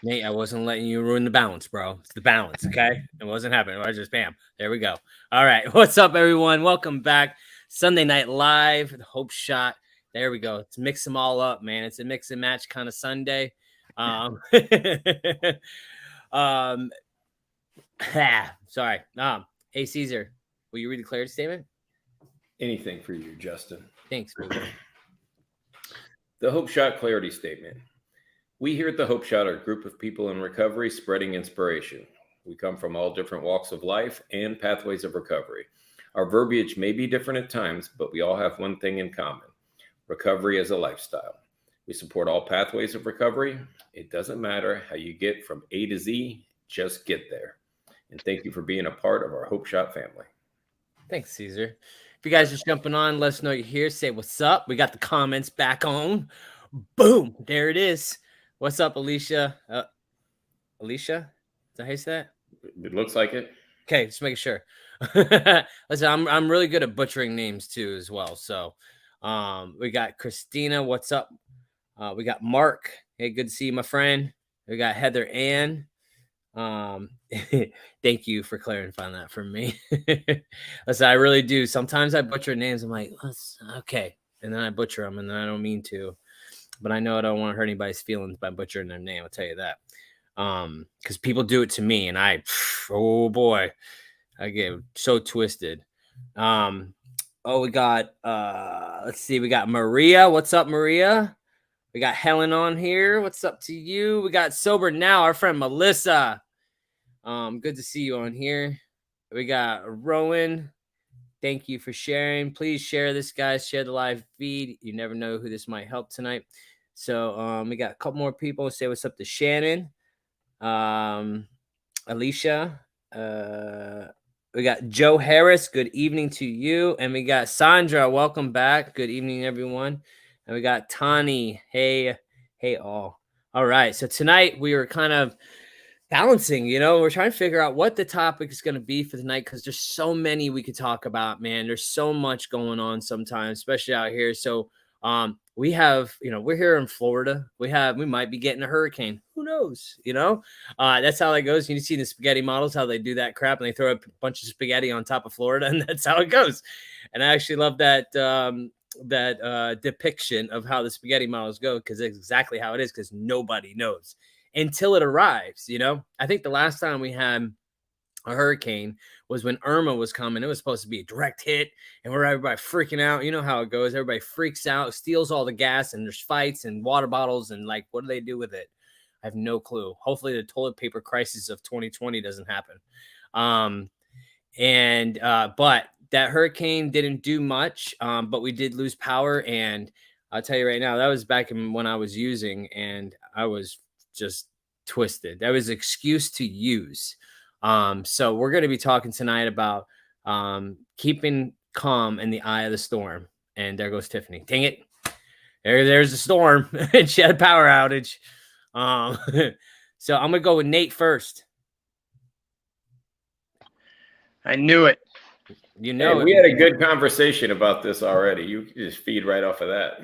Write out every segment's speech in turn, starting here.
Nate, I wasn't letting you ruin the balance, bro. It's the balance, okay? It wasn't happening. I just bam. There we go. All right. What's up, everyone? Welcome back. Sunday Night Live, the Hope Shot. There we go. Let's mix them all up, man. It's a mix and match kind of Sunday. Um, um sorry. Hey Caesar, will you read the clarity statement? Anything for you, Justin. Thanks, baby. The Hope Shot Clarity Statement. We here at the Hope Shot are a group of people in recovery spreading inspiration. We come from all different walks of life and pathways of recovery. Our verbiage may be different at times, but we all have one thing in common: recovery as a lifestyle. We support all pathways of recovery. It doesn't matter how you get from A to Z, just get there. And thank you for being a part of our Hope Shot family. Thanks, Caesar. If you guys just jumping on, let us know you're here. Say what's up. We got the comments back on. Boom. There it is. What's up, Alicia? Alicia? Is that how you say that? It looks like it. Okay, just making sure. Listen, I'm really good at butchering names too as well. So we got Christina, what's up? We got Mark. Hey, good to see you, my friend. We got Heather Ann. Thank you for clarifying that for me. Listen, I really do. Sometimes I butcher names. I'm like, okay. And then I butcher them and then I don't mean to. But I know I don't want to hurt anybody's feelings by butchering their name. I'll tell you that. Because people do it to me and oh boy, I get so twisted. We got let's see, we got Maria. What's up, Maria? We got Helen on here. What's up to you? We got Sober Now, our friend Melissa. Good to see you on here. We got Rowan. Thank you for sharing. Please share this, guys. Share the live feed. You never know who this might help tonight. So we got a couple more people. Say what's up to Shannon. Alicia. We got Joe Harris. Good evening to you. And we got Sandra. Welcome back. Good evening, everyone. And we got Tani. Hey all. All right. So tonight we were kind of balancing, we're trying to figure out what the topic is going to be for the night because there's so many we could talk about, man. There's so much going on sometimes, especially out here. So we have, we're here in Florida. We might be getting a hurricane. Who knows? That's how that goes. You see the spaghetti models, how they do that crap and they throw a bunch of spaghetti on top of Florida, and that's how it goes. And I actually love that depiction of how the spaghetti models go because it's exactly how it is because nobody knows until it arrives. I think the last time we had a hurricane was when Irma was coming. It was supposed to be a direct hit and everybody freaking out. You know how it goes. Everybody freaks out, steals all the gas, and there's fights and water bottles and like, what do they do with it? I have no clue. Hopefully the toilet paper crisis of 2020 doesn't happen. But that hurricane didn't do much, but we did lose power. And I'll tell you right now, that was back when I was using, and I was just twisted. That was an excuse to use. So we're going to be talking tonight about keeping calm in the eye of the storm. And there goes Tiffany. Dang it. There's a storm. And she had a power outage. So I'm going to go with Nate first. I knew it. We had a good conversation about this already. You just feed right off of that.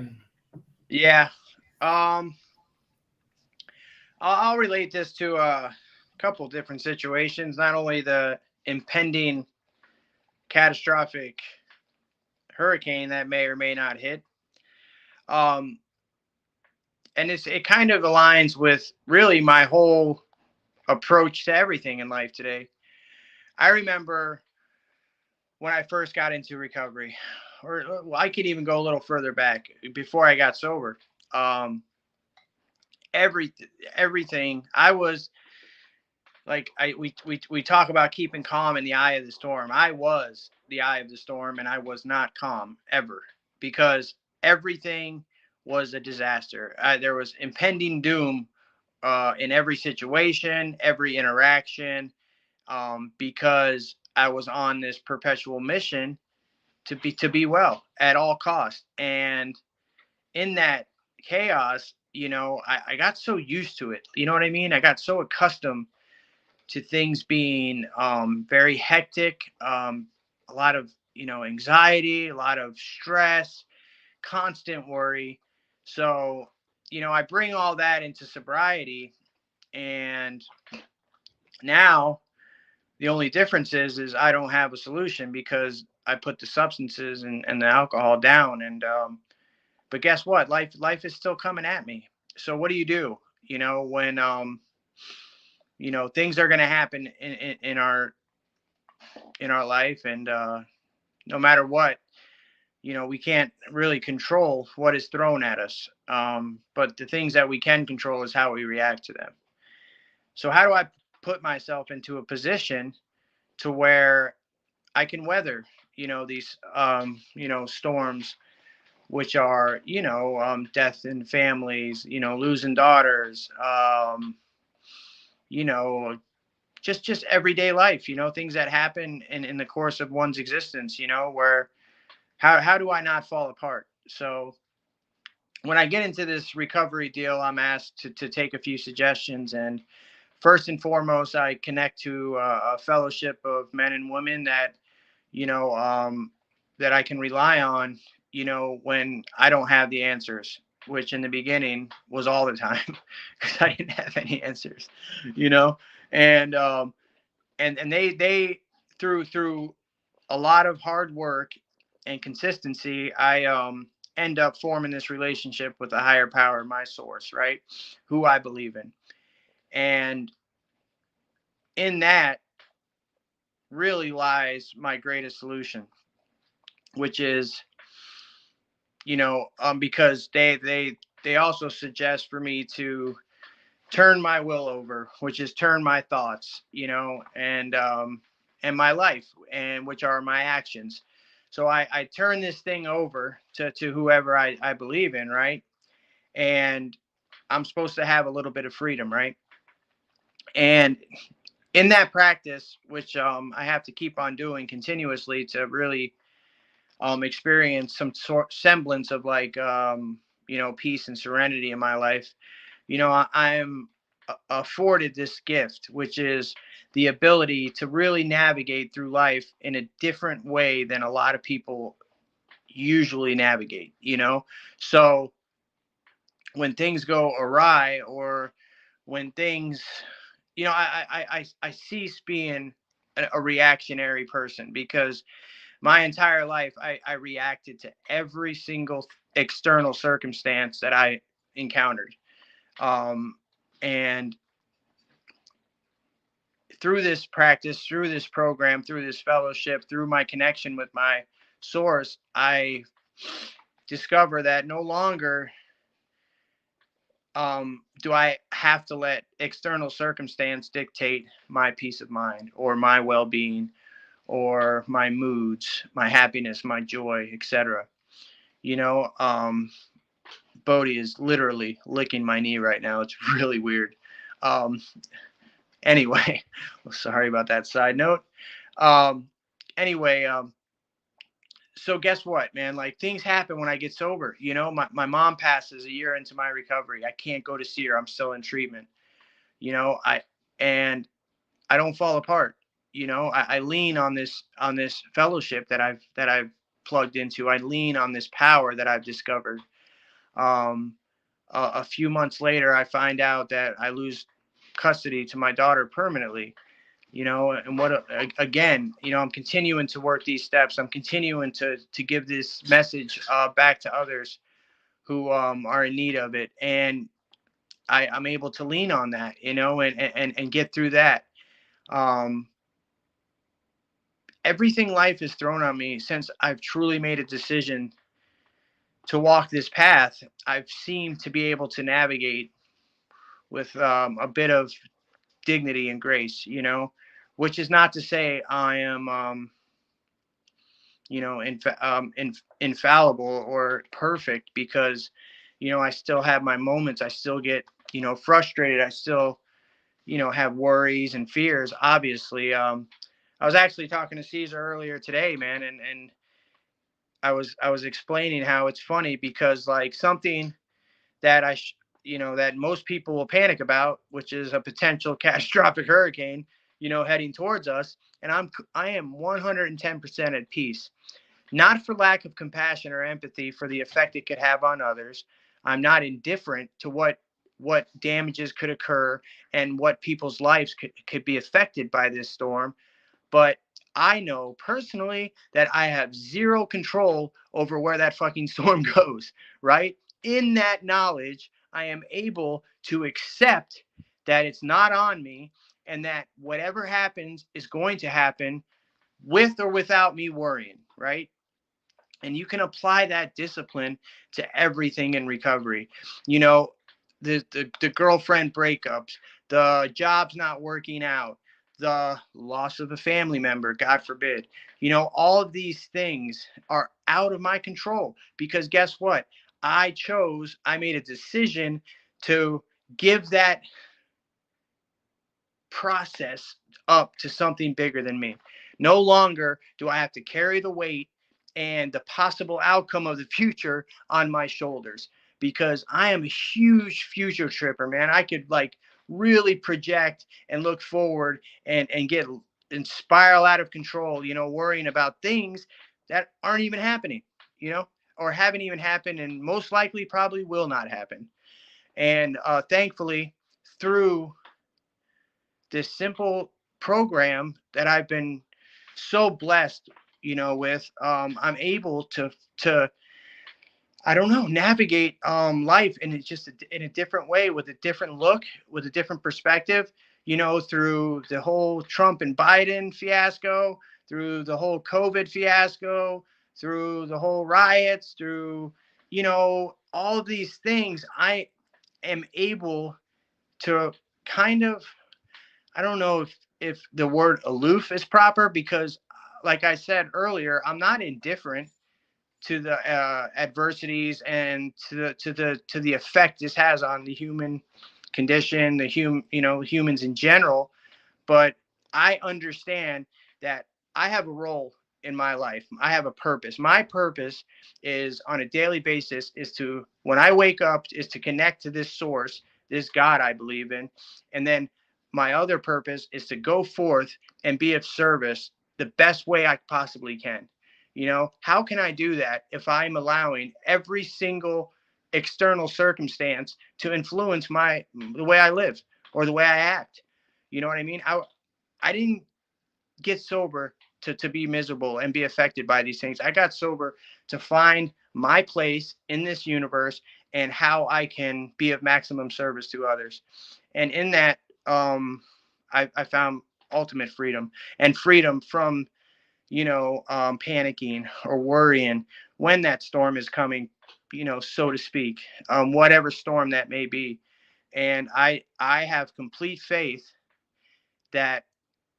Yeah. I'll relate this to a couple different situations, not only the impending catastrophic hurricane that may or may not hit. And it kind of aligns with really my whole approach to everything in life today. I remember when I first got into recovery, or I could even go a little further back before I got sober. Everything I was like, we talk about keeping calm in the eye of the storm. I was the eye of the storm, and I was not calm ever because everything was a disaster. There was impending doom in every situation, every interaction, because I was on this perpetual mission to be well at all costs. And in that chaos, I got so used to it. You know what I mean? I got so accustomed to things being very hectic, a lot of, anxiety, a lot of stress, constant worry. So, I bring all that into sobriety, And now the only difference is I don't have a solution because I put the substances and the alcohol down. And but guess what? Life is still coming at me. So what do? When things are going to happen in our life, and no matter what, we can't really control what is thrown at us. But the things that we can control is how we react to them. So how do I put myself into a position to where I can weather, these, storms, which are, death in families, losing daughters, you know, just everyday life, things that happen in the course of one's existence, where how do I not fall apart? So when I get into this recovery deal, I'm asked to take a few suggestions. And first and foremost, I connect to a fellowship of men and women that, that I can rely on, when I don't have the answers, which in the beginning was all the time because I didn't have any answers, and they through a lot of hard work and consistency, I end up forming this relationship with a higher power, my source, right? Who I believe in. And in that really lies my greatest solution, which is, because they also suggest for me to turn my will over, which is turn my thoughts, and my life, and which are my actions. So I turn this thing over to whoever I believe in, right? And I'm supposed to have a little bit of freedom, right? And in that practice, which I have to keep on doing continuously to really experience some semblance of like peace and serenity in my life, I'm afforded this gift, which is the ability to really navigate through life in a different way than a lot of people usually navigate, So when things go awry, or when things, I cease being a reactionary person, because my entire life I reacted to every single external circumstance that I encountered. And through this practice, through this program, through this fellowship, through my connection with my source, I discover that no longer do I have to let external circumstance dictate my peace of mind or my well-being or my moods, my happiness, my joy, etc. Bodhi is literally licking my knee right now. It's really weird. Anyway, sorry about that side note. Anyway, so guess what, man? Like, things happen when I get sober. My mom passes a year into my recovery. I can't go to see her. I'm still in treatment. And I don't fall apart. I lean on this fellowship that I've plugged into. I lean on this power that I've discovered. A few months later, I find out that I lose custody to my daughter permanently. And again, I'm continuing to work these steps. I'm continuing to give this message back to others who are in need of it. And I'm able to lean on that, and get through that. Everything life has thrown on me since I've truly made a decision to walk this path, I've seemed to be able to navigate with a bit of dignity and grace, which is not to say I am, infallible or perfect, because, I still have my moments. I still get, frustrated. I still, have worries and fears, obviously. I was actually talking to Caesar earlier today, man, and I was explaining how it's funny because, like, something that that most people will panic about, which is a potential catastrophic hurricane, heading towards us. And I am 110% at peace, not for lack of compassion or empathy for the effect it could have on others. I'm not indifferent to what what damages could occur and what people's lives could be affected by this storm. But I know personally that I have zero control over where that fucking storm goes, right? In that knowledge, I am able to accept that it's not on me and that whatever happens is going to happen with or without me worrying, right? And you can apply that discipline to everything in recovery. You know, the girlfriend breakups, the job's not working out, the loss of a family member, God forbid. You know, all of these things are out of my control because guess what? I made a decision to give that process up to something bigger than me. No longer do I have to carry the weight and the possible outcome of the future on my shoulders because I am a huge future tripper, man. I could like really project and look forward and get and spiral out of control, you know, worrying about things that aren't even happening, you know, or haven't even happened and most likely probably will not happen. And thankfully, through this simple program that I've been so blessed, you know, with, I'm able to, I don't know, navigate life in just in a different way with a different look, with a different perspective, you know, through the whole Trump and Biden fiasco, through the whole COVID fiasco, through the whole riots, through, you know, all of these things. I am able to kind of, I don't know if the word aloof is proper because, like I said earlier, I'm not indifferent to the adversities and to the effect this has on the human condition, humans in general. But I understand that I have a role in my life. I have a purpose. My purpose is on a daily basis is to, when I wake up, is to connect to this source, this God I believe in. And then my other purpose is to go forth and be of service the best way I possibly can. You know, how can I do that if I'm allowing every single external circumstance to influence the way I live or the way I act? You know what I mean? I didn't get sober to be miserable and be affected by these things. I got sober to find my place in this universe and how I can be of maximum service to others. And in that, I found ultimate freedom and freedom from, panicking or worrying when that storm is coming, so to speak, whatever storm that may be. And I have complete faith that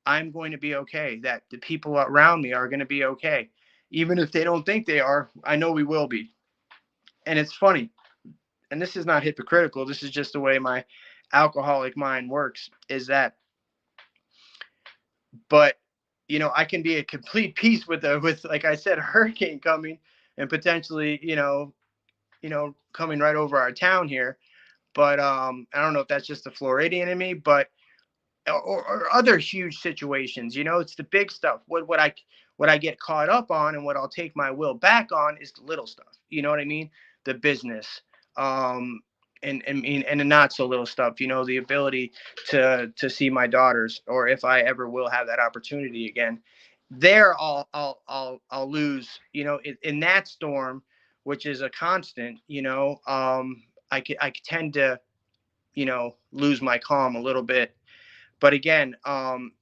I'm going to be okay, that the people around me are going to be okay. Even if they don't think they are, I know we will be. And it's funny. And this is not hypocritical. This is just the way my alcoholic mind works, is that, but, I can be at complete peace with like I said, a hurricane coming and potentially, coming right over our town here. But I don't know if that's just the Floridian in me, but or other huge situations, it's the big stuff. What I get caught up on and what I'll take my will back on is the little stuff. You know what I mean? The business, and the not so little stuff, the ability to see my daughters, or if I ever will have that opportunity again, there I'll lose, in that storm, which is a constant, I tend to, lose my calm a little bit. But again,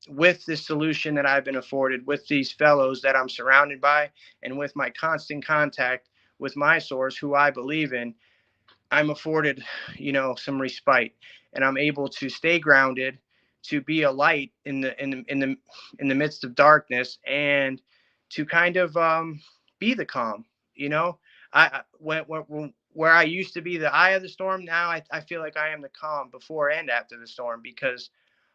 with this solution that I've been afforded, with these fellows that I'm surrounded by, and with my constant contact with my source, who I believe in, I'm afforded, some respite, and I'm able to stay grounded, to be a light in the midst of darkness, and to kind of be the calm. I where I used to be the eye of the storm, now I feel like I am the calm before and after the storm, because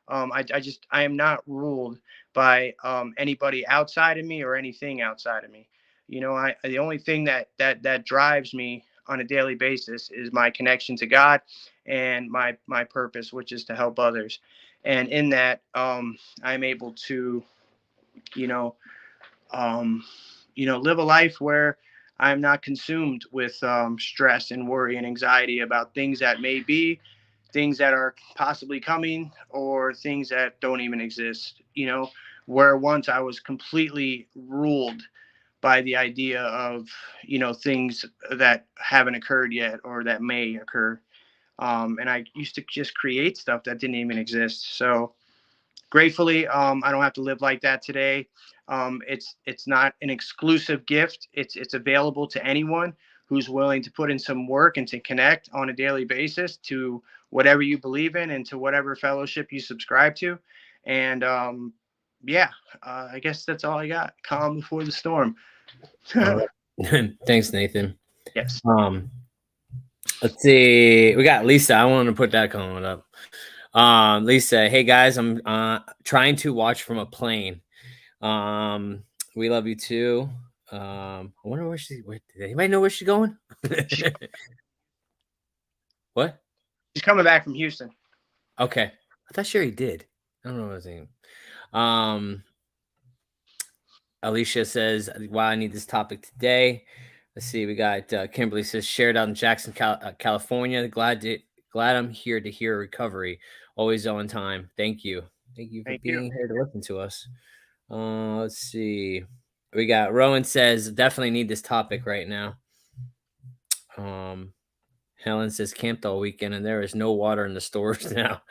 I am not ruled by anybody outside of me or anything outside of me. The only thing that drives me on a daily basis is my connection to God and my purpose, which is to help others. And in that, I'm able to, live a life where I'm not consumed with stress and worry and anxiety about things that may be, things that are possibly coming or things that don't even exist, you know, where once I was completely ruled by the idea of, you know, things that haven't occurred yet or that may occur. And I used to just create stuff that didn't even exist. So gratefully, I don't have to live like that today. It's not an exclusive gift. It's available to anyone who's willing to put in some work and to connect on a daily basis to whatever you believe in and to whatever fellowship you subscribe to. And yeah, I guess that's all I got. Calm before the storm. Thanks, Nathan. Yes. Let's see. We got Lisa. I wanted to put that comment up. Lisa, hey guys, I'm trying to watch from a plane. We love you too. I wonder where did anybody know where she's going? What? She's coming back from Houston. Okay. I thought Sherry did. I don't know what I was saying. Alicia says, wow, I need this topic today. Let's see. We got Kimberly says, shared out in Jackson, California. Glad I'm here to hear recovery. Always on time. Thank you. Thank you for being here to listen to us. Let's see. We got Rowan says, definitely need this topic right now. Helen says, camped all weekend and there is no water in the stores now.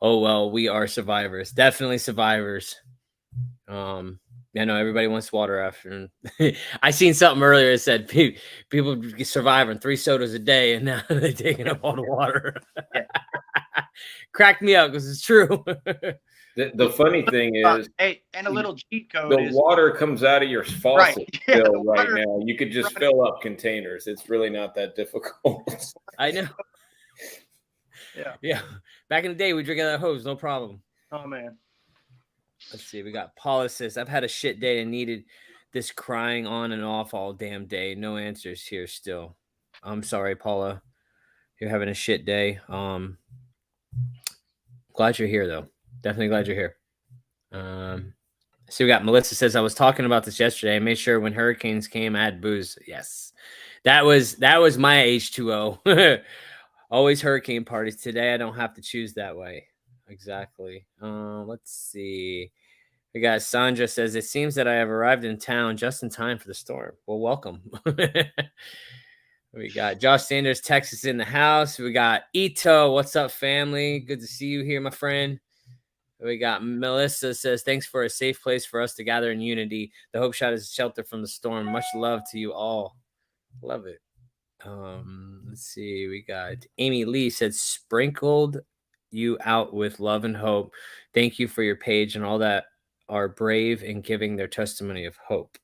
Oh, well, we are survivors. Definitely survivors. I know everybody wants water after. I seen something earlier that said people survive on 3 sodas a day, and now they're taking up all the water. Cracked me up because it's true. The funny thing is, hey, and a little cheat code. The water comes out of your faucet still right now. You could just fill up containers. It's really not that difficult. I know. Yeah. Back in the day, we drink out of that hose, no problem. Oh man. Let's see. We got Paula says, I've had a shit day and needed this crying on and off all damn day. No answers here still. I'm sorry, Paula. You're having a shit day. Glad you're here, though. Definitely glad you're here. So we got Melissa says, I was talking about this yesterday. I made sure when hurricanes came, I had booze. Yes. That was my H2O. Always hurricane parties. Today, I don't have to choose that way. Exactly. Let's see. We got Sandra says, it seems that I have arrived in town just in time for the storm. Well, welcome. We got Josh Sanders, Texas in the house. We got Ito. What's up, family? Good to see you here, my friend. We got Melissa says, thanks for a safe place for us to gather in unity. The Hope Shot is a shelter from the storm. Much love to you all. Love it. Let's see. We got Amy Lee said, sprinkled you out with love and hope. Thank you for your page and all that are brave in giving their testimony of hope.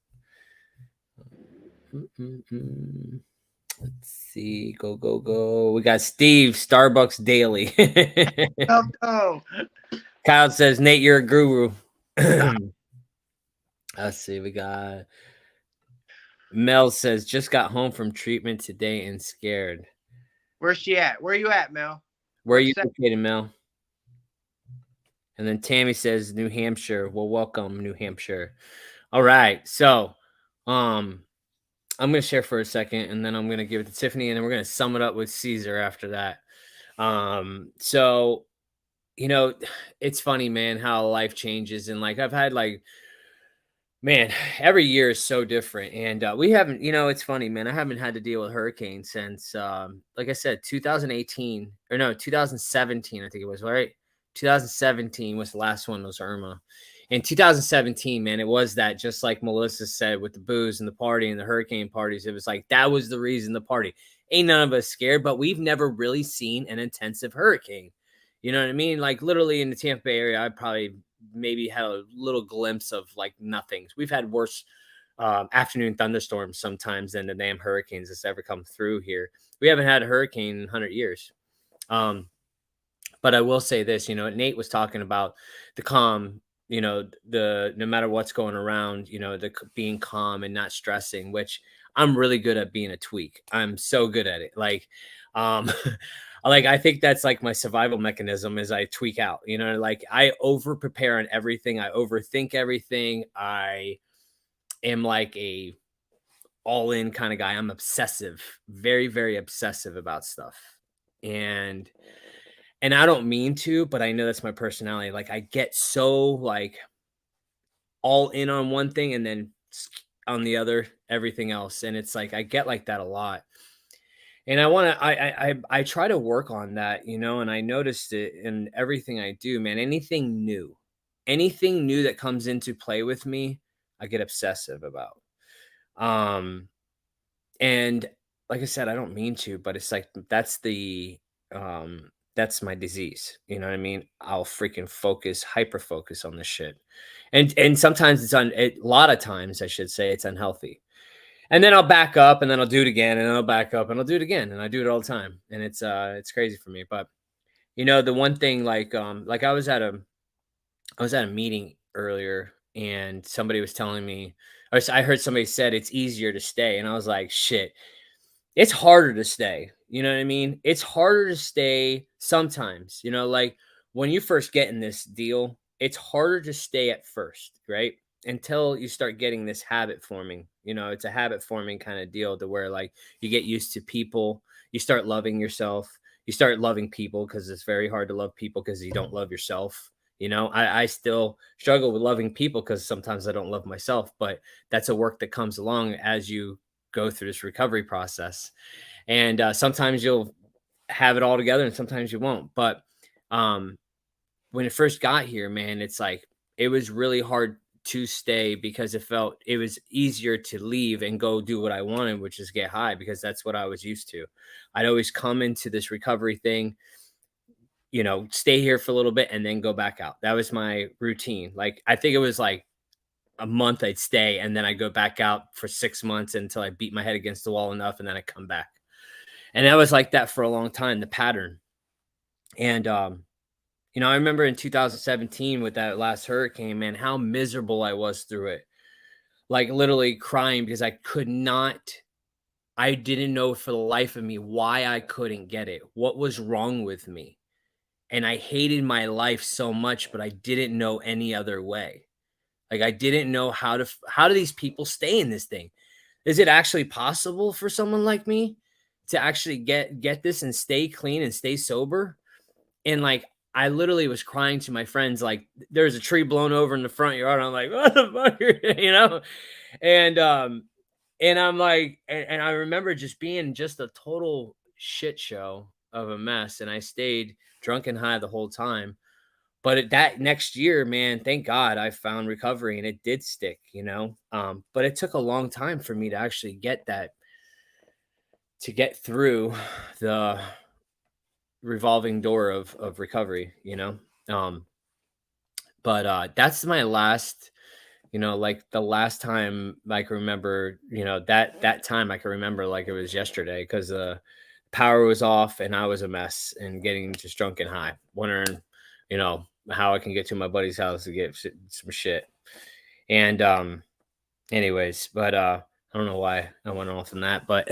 Let's see. Go. We got Steve, Starbucks Daily. Oh. Kyle says, Nate, you're a guru. Let's see. We got Mel says, just got home from treatment today and scared. Where's she at? Where are you at, Mel? Where are you located, Mel? And then Tammy says, New Hampshire. Well, welcome, New Hampshire. All right. So I'm going to share for a second, and then I'm going to give it to Tiffany, and then we're going to sum it up with Caesar after that. So, you know, it's funny, man, how life changes. And like I've had man, every year is so different. And we haven't, you know, it's funny, man. I haven't had to deal with hurricanes since, like I said, 2017, I think it was, right? 2017 was the last one, was Irma. In 2017, man, it was that, just like Melissa said, with the booze and the party and the hurricane parties, it was like, that was the reason the party. Ain't none of us scared, but we've never really seen an intensive hurricane. You know what I mean? Like literally in the Tampa Bay area, I probably maybe had a little glimpse of like nothing. We've had worse afternoon thunderstorms sometimes than the damn hurricanes that's ever come through here. We haven't had a hurricane in 100 years. But I will say this, you know, Nate was talking about the calm, you know, no matter what's going around, you know, the being calm and not stressing, which I'm really good at being a tweak. I'm so good at it. Like, like, I think that's like my survival mechanism is I tweak out, you know, like I over prepare on everything. I overthink everything. I am like a all in kind of guy. I'm obsessive, very, very obsessive about stuff. And And I don't mean to, but I know that's my personality. Like I get so like all in on one thing and then on the other, everything else. And it's like I get like that a lot. And I want to I try to work on that, you know, and I noticed it in everything I do, man. Anything new that comes into play with me, I get obsessive about. Um and like I said, I don't mean to, but it's like that's my disease. You know what I mean? I'll freaking hyper focus on this shit. And sometimes a lot of times I should say it's unhealthy. And then I'll back up and then I'll do it again and then I'll back up and I'll do it again. And I do it all the time. And it's crazy for me. But you know, the one thing like I was at a meeting earlier and somebody was telling me, or I heard somebody said it's easier to stay. And I was like, shit, it's harder to stay. You know what I mean? It's harder to stay sometimes, you know, like when you first get in this deal, it's harder to stay at first, right? Until you start getting this habit forming, you know, it's a habit forming kind of deal to where like you get used to people, you start loving yourself, you start loving people because it's very hard to love people because you don't love yourself. You know, I still struggle with loving people because sometimes I don't love myself, but that's a work that comes along as you go through this recovery process. And sometimes you'll have it all together and sometimes you won't. But when it first got here, man, it's like it was really hard to stay because it was easier to leave and go do what I wanted, which is get high, because that's what I was used to. I'd always come into this recovery thing, you know, stay here for a little bit and then go back out. That was my routine. Like, I think it was like a month I'd stay and then I go back out for 6 months until I beat my head against the wall enough and then I come back. And that was like that for a long time, the pattern. And, you know, I remember in 2017 with that last hurricane, man, how miserable I was through it. Like literally crying because I didn't know for the life of me why I couldn't get it. What was wrong with me? And I hated my life so much, but I didn't know any other way. Like I didn't know how do these people stay in this thing? Is it actually possible for someone like me to actually get this and stay clean and stay sober? And like I literally was crying to my friends, like there's a tree blown over in the front yard. I'm like, what the fuck, you know? And I'm like, and I remember just being just a total shit show of a mess. And I stayed drunk and high the whole time. But that next year, man, thank God I found recovery and it did stick, you know? But it took a long time for me to actually get through the revolving door of recovery, you know? But that's my last, you know, like the last time I can remember, you know, that time I can remember like it was yesterday because the power was off and I was a mess and getting just drunk and high, wondering, you know, how I can get to my buddy's house to get some shit. And anyways, but I don't know why I went off on that, but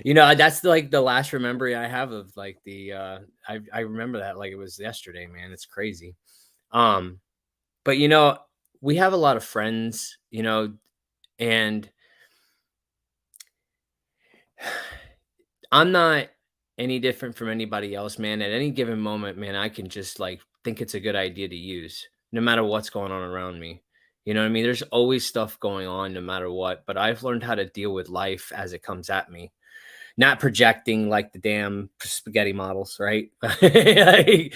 you know, that's like the last memory I have of like I remember that like it was yesterday, man. It's crazy. But you know, we have a lot of friends, you know, and I'm not any different from anybody else, man. At any given moment, man, I can just like think it's a good idea to use no matter what's going on around me. You know what I mean? There's always stuff going on no matter what, but I've learned how to deal with life as it comes at me, not projecting like the damn spaghetti models, right? Like,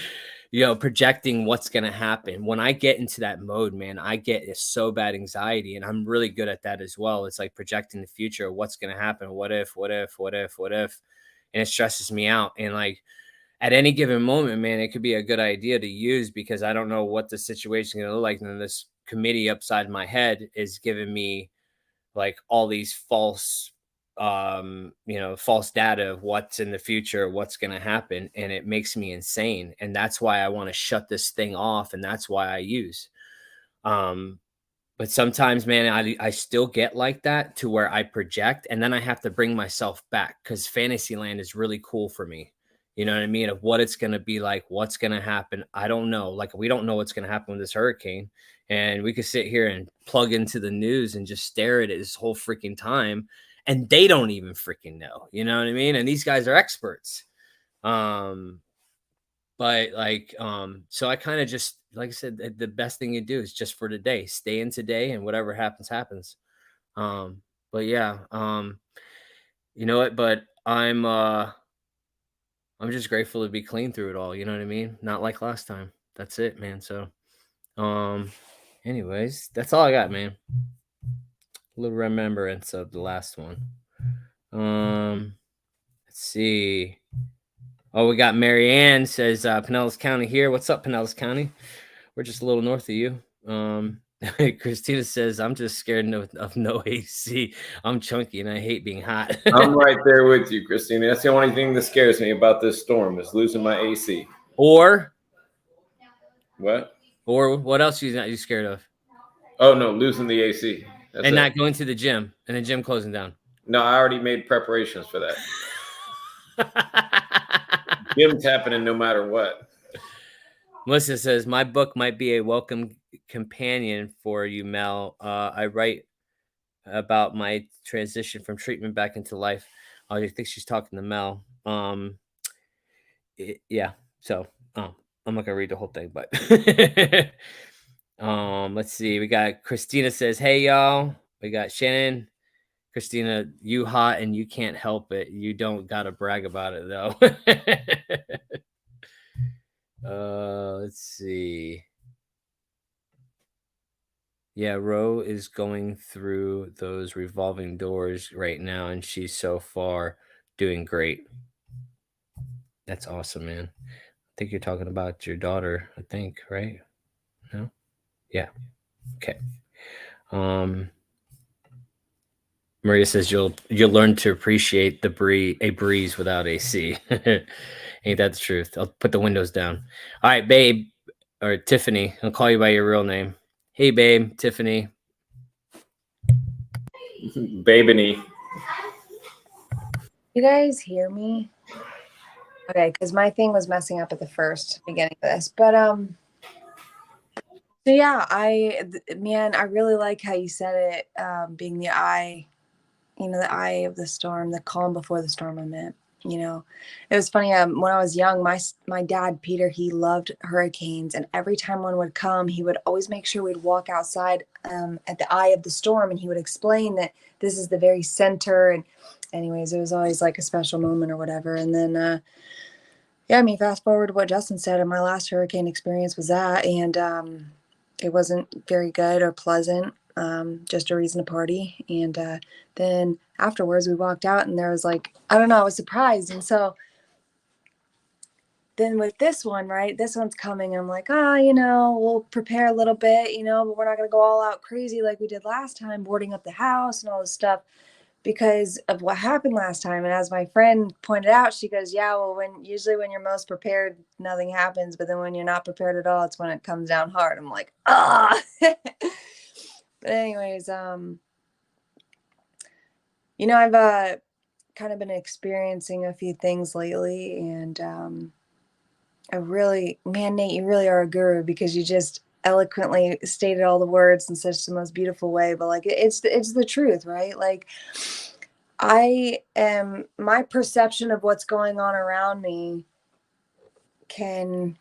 you know, projecting what's going to happen. When I get into that mode, man, I get so bad anxiety, and I'm really good at that as well. It's like projecting the future, what's going to happen, what if, and it stresses me out. And like at any given moment, man, it could be a good idea to use because I don't know what the situation is going to look like. And then this committee upside my head is giving me like all these false false data of what's in the future, what's going to happen, and it makes me insane. And that's why I want to shut this thing off, and that's why I use but sometimes, man, I still get like that to where I project and then I have to bring myself back because Fantasyland is really cool for me. You know what I mean? Of what it's going to be like, what's going to happen. I don't know. Like, we don't know what's going to happen with this hurricane. And we could sit here and plug into the news and just stare at it this whole freaking time. And they don't even freaking know. You know what I mean? And these guys are experts. But like, so I kind of just, like I said, the best thing you do is just for today, stay in today, and whatever happens, happens. But yeah, you know what? But I'm just grateful to be clean through it all. You know what I mean? Not like last time. That's it, man. So, um, anyways, that's all I got, man. A little remembrance of the last one. Let's see. Oh, we got Marianne says Pinellas County here. What's up, Pinellas County? We're just a little north of you. Christina says, I'm just scared of no AC. I'm chunky and I hate being hot. I'm right there with you, Christina. That's the only thing that scares me about this storm is losing my AC. Or What? Or what else are you scared of? Oh, no, losing the AC. That's and it. not going to the gym and the gym closing down. No, I already made preparations for that. Gym's happening no matter what. Melissa says, my book might be a welcome companion for you, Mel. I write about my transition from treatment back into life. I think she's talking to Mel. Yeah. So I'm not gonna read the whole thing, but let's see. We got Christina says, hey y'all. We got Shannon. Christina, you hot and you can't help it. You don't gotta brag about it though. Let's see. Yeah, Ro is going through those revolving doors right now, and she's so far doing great. That's awesome, man. I think you're talking about your daughter, I think, right? No? Yeah. Okay. Maria says you'll learn to appreciate a breeze without AC. Ain't that the truth? I'll put the windows down. All right, babe, or Tiffany. I'll call you by your real name. Hey, babe, Tiffany. Babiny. You guys hear me? Okay, because my thing was messing up at the first beginning of this. But so yeah, I really like how you said it, being the eye, the eye of the storm, the calm before the storm. I meant, it was funny. When I was young, my dad, Peter, he loved hurricanes, and every time one would come, he would always make sure we'd walk outside at the eye of the storm, and he would explain that this is the very center. And anyways, it was always like a special moment or whatever. And then, fast forward to what Justin said, and my last hurricane experience was that, and it wasn't very good or pleasant. Just a reason to party. And then afterwards we walked out and there was like, I don't know, I was surprised. And so then with this one, right, this one's coming, and I'm like, we'll prepare a little bit, but we're not going to go all out crazy like we did last time, boarding up the house and all this stuff because of what happened last time. And as my friend pointed out, she goes, yeah, well, usually when you're most prepared, nothing happens. But then when you're not prepared at all, it's when it comes down hard. I'm like, ah. But anyways, I've kind of been experiencing a few things lately, and Nate, you really are a guru because you just eloquently stated all the words in such the most beautiful way. But like, it's the truth, right? Like, my perception of what's going on around me can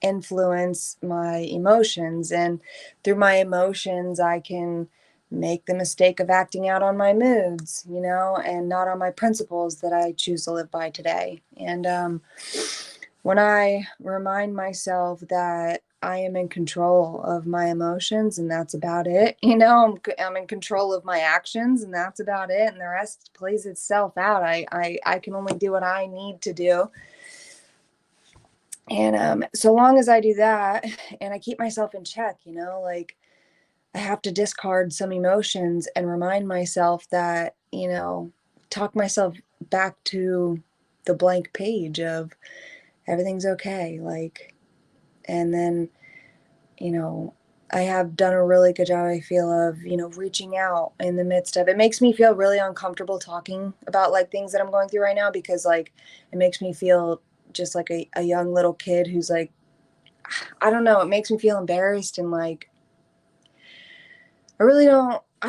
influence my emotions, and through my emotions I can make the mistake of acting out on my moods, and not on my principles that I choose to live by today. And when I remind myself that I am in control of my emotions and that's about it, I'm in control of my actions and that's about it, and the rest plays itself out. I can only do what I need to do. And so long as I do that and I keep myself in check, like I have to discard some emotions and remind myself that, talk myself back to the blank page of everything's okay. Like, and then, I have done a really good job, I feel, of, reaching out in the midst of it. Makes me feel really uncomfortable talking about like things that I'm going through right now, because like, it makes me feel just like a young little kid who's like, I don't know, it makes me feel embarrassed, and like I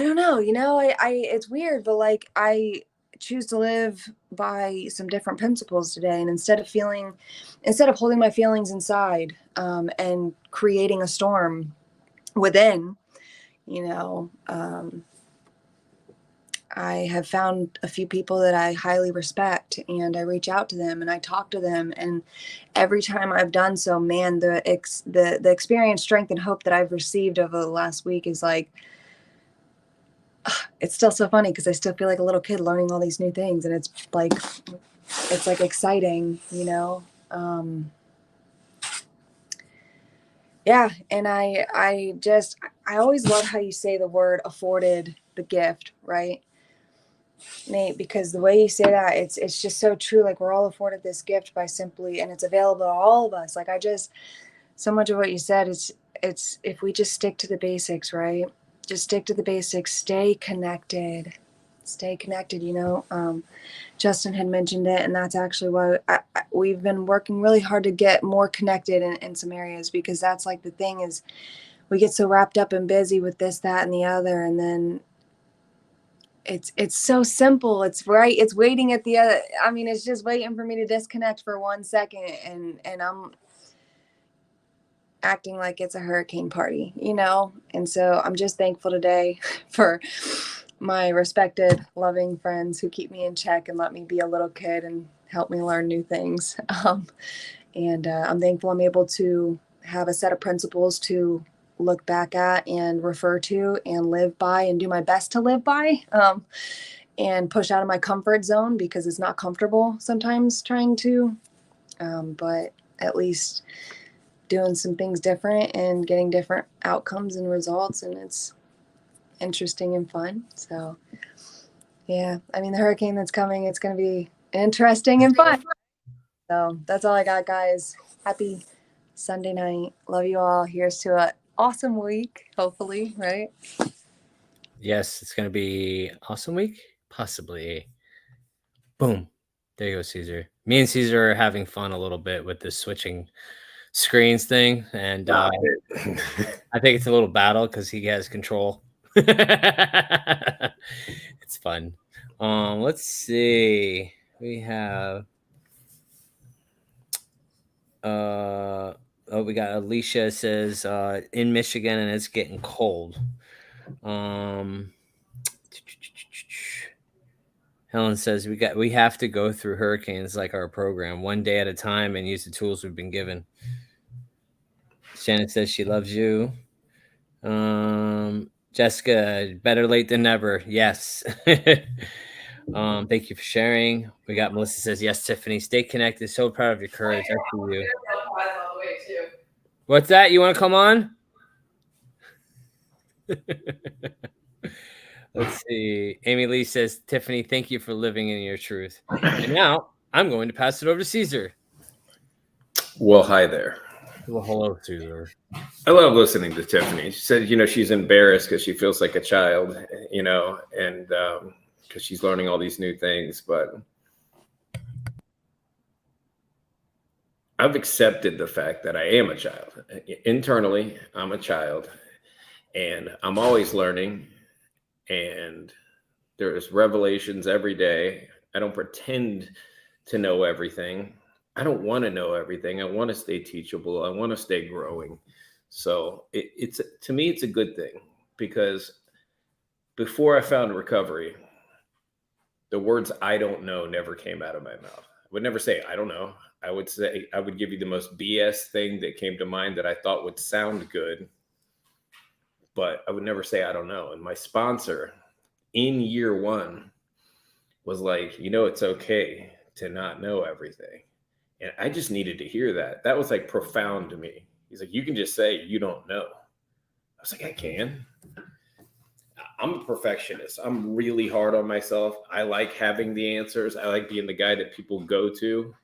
don't know, it's weird, but like I choose to live by some different principles today. And instead of holding my feelings inside, and creating a storm within, you know, I have found a few people that I highly respect, and I reach out to them and I talk to them. And every time I've done so, man, the experience, strength, and hope that I've received over the last week is like, it's still so funny because I still feel like a little kid learning all these new things. And it's like exciting, you know? Yeah. And I always love how you say the word afforded the gift, right, Nate? Because the way you say that, it's just so true. Like, we're all afforded this gift by simply, and it's available to all of us. Like, so much of what you said is, it's if we just stick to the basics, right? Just stick to the basics, stay connected, you know? Justin had mentioned it, and that's actually why we've been working really hard to get more connected in some areas, because that's like the thing is, we get so wrapped up and busy with this, that, and the other. And then it's so simple. It's right. It's waiting at the other. I mean, it's just waiting for me to disconnect for 1 second, and I'm acting like it's a hurricane party, you know? And so I'm just thankful today for my respected, loving friends who keep me in check and let me be a little kid and help me learn new things. And I'm thankful I'm able to have a set of principles to look back at and refer to and live by and do my best to live by, and push out of my comfort zone, because it's not comfortable sometimes trying to, but at least doing some things different and getting different outcomes and results. And it's interesting and fun. So yeah, I mean, the hurricane that's coming, it's going to be interesting and fun. So that's all I got, guys. Happy Sunday night. Love you all. Here's to an awesome week, hopefully, right? Yes, it's going to be awesome week. Possibly. Boom. There you go, Caesar. Me and Caesar are having fun a little bit with this switching screens thing. And I think it's a little battle because he has control. It's fun. Let's see. We have we got Alicia says in Michigan and it's getting cold. Helen says we have to go through hurricanes like our program, one day at a time, and use the tools we've been given. Shannon says she loves you. Jessica, better late than never. Yes. Thank you for sharing. We got Melissa says, yes, Tiffany, stay connected. So proud of your courage. I see you. What's that? You want to come on? Let's see. Amy Lee says, Tiffany, thank you for living in your truth. And now I'm going to pass it over to Caesar. Well, hi there. Well, hello, Caesar. I love listening to Tiffany. She said, she's embarrassed because she feels like a child, and because she's learning all these new things. But I've accepted the fact that I am a child. Internally, I'm a child, and I'm always learning. And there's revelations every day. I don't pretend to know everything. I don't want to know everything. I want to stay teachable. I want to stay growing. So it's to me, it's a good thing, because before I found recovery, the words "I don't know" never came out of my mouth. I would never say "I don't know." I would give you the most BS thing that came to mind that I thought would sound good, but I would never say "I don't know." And my sponsor in year one was like, it's okay to not know everything. And I just needed to hear that. That was like profound to me. He's like, you can just say you don't know. I was like, I can. I'm a perfectionist. I'm really hard on myself. I like having the answers. I like being the guy that people go to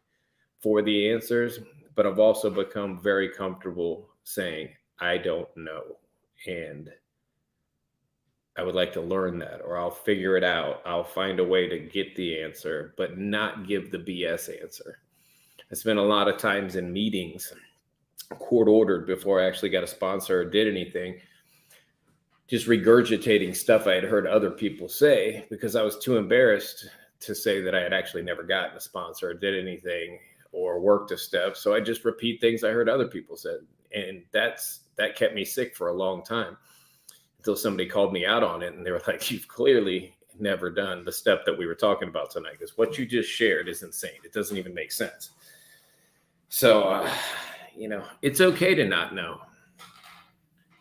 for the answers. But I've also become very comfortable saying, I don't know. And I would like to learn that, or I'll figure it out. I'll find a way to get the answer, but not give the BS answer. I spent a lot of times in meetings, court ordered, before I actually got a sponsor or did anything, just regurgitating stuff I had heard other people say because I was too embarrassed to say that I had actually never gotten a sponsor or did anything or worked a step. So I just repeat things I heard other people said. And that kept me sick for a long time until somebody called me out on it. And they were like, you've clearly never done the step that we were talking about tonight, because what you just shared is insane. It doesn't even make sense. So, it's okay to not know.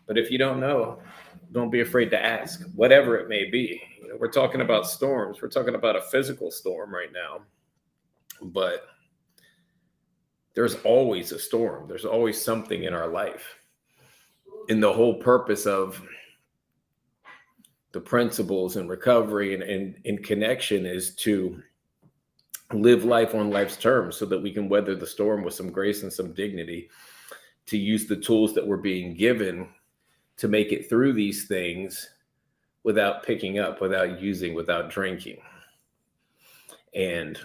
But if you don't know, don't be afraid to ask, whatever it may be. We're talking about storms. We're talking about a physical storm right now. But there's always a storm. There's always something in our life. And the whole purpose of the principles and recovery and connection is to live life on life's terms so that we can weather the storm with some grace and some dignity, to use the tools that we're being given to make it through these things without picking up, without using, without drinking. And